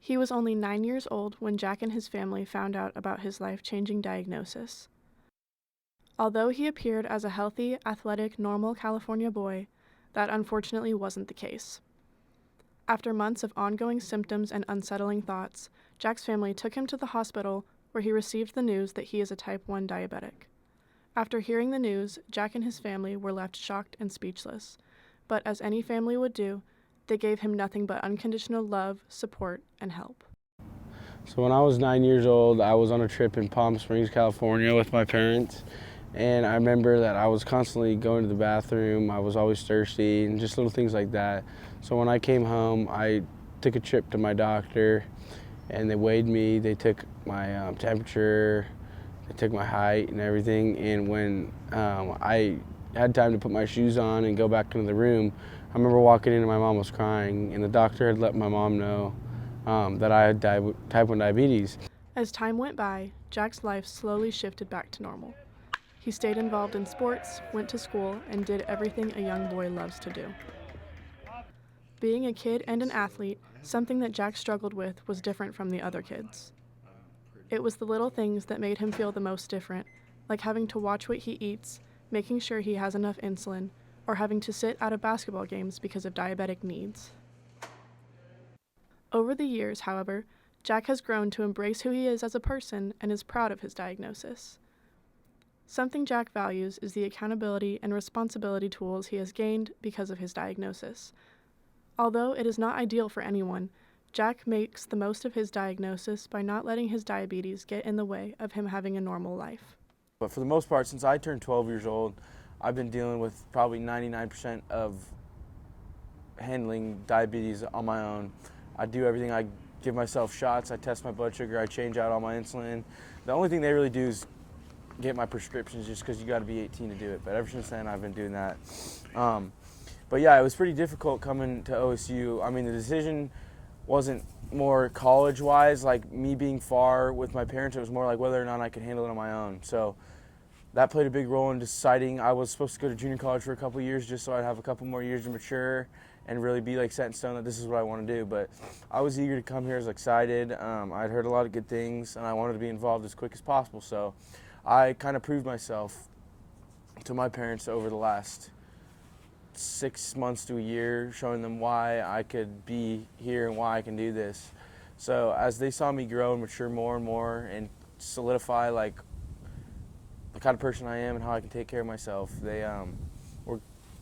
He was only 9 years old when Jack and his family found out about his life-changing diagnosis. Although he appeared as a healthy, athletic, normal California boy, that unfortunately wasn't the case. After months of ongoing symptoms and unsettling thoughts, Jack's family took him to the hospital where he received the news that he is a type 1 diabetic. After hearing the news, Jack and his family were left shocked and speechless, but as any family would do, they gave him nothing but unconditional love, support, and help. So when I was 9 years old, I was on a trip in Palm Springs, California with my parents. And I remember that I was constantly going to the bathroom. I was always thirsty and just little things like that. So when I came home, I took a trip to my doctor and they weighed me. They took my temperature, they took my height and everything. And when I had time to put my shoes on and go back into the room, I remember walking in and my mom was crying, and the doctor had let my mom know that I had type 1 diabetes. As time went by, Jack's life slowly shifted back to normal. He stayed involved in sports, went to school, and did everything a young boy loves to do. Being a kid and an athlete, something that Jack struggled with, was different from the other kids. It was the little things that made him feel the most different, like having to watch what he eats, making sure he has enough insulin, or having to sit out of basketball games because of diabetic needs. Over the years, however, Jack has grown to embrace who he is as a person and is proud of his diagnosis. Something Jack values is the accountability and responsibility tools he has gained because of his diagnosis. Although it is not ideal for anyone, Jack makes the most of his diagnosis by not letting his diabetes get in the way of him having a normal life. But for the most part, since I turned 12 years old, I've been dealing with probably 99% of handling diabetes on my own. I do everything. I give myself shots, I test my blood sugar, I change out all my insulin. The only thing they really do is get my prescriptions, just because you got to be 18 to do it. But ever since then, I've been doing that. But yeah, it was pretty difficult coming to OSU. I mean, the decision wasn't more college-wise, like me being far with my parents. It was more like whether or not I could handle it on my own. So that played a big role in deciding. I was supposed to go to junior college for a couple of years just so I'd have a couple more years to mature and really be like set in stone that this is what I want to do. But I was eager to come here, I was excited. I'd heard a lot of good things and I wanted to be involved as quick as possible. So I kind of proved myself to my parents over the last 6 months to a year, showing them why I could be here and why I can do this. So as they saw me grow and mature more and more and solidify like the kind of person I am and how I can take care of myself, they were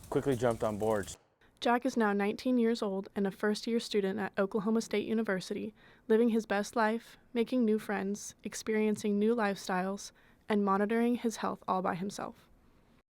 quickly jumped on board. Jack is now 19 years old and a first-year student at Oklahoma State University, living his best life, making new friends, experiencing new lifestyles, and monitoring his health all by himself.